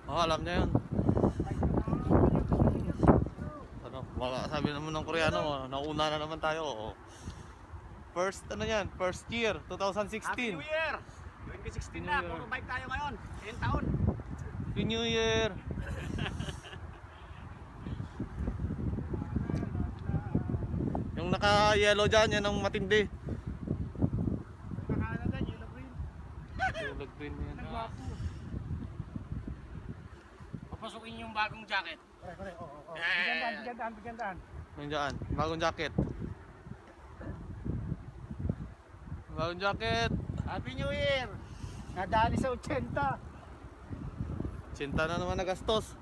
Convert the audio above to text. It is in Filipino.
Oh, alam niya yun. Ano, sabi naman ng Koreano, nauna na naman tayo. Oh. First, ano yan? First year, 2016. Happy New Year! 2016 na, puro bike tayo ngayon. 10 taon. Happy New Year! Yung naka-yellow dyan, yan ang matindi. Nakaano dyan, yellow green. Yellow green yan. Nagwapo. Papasukin yung bagong jacket. Pare, oo. Bigandaan. Yung dyan, bagong jacket. Bagong jacket. Happy New Year! Nadali sa 80. Sinta na naman nagastos.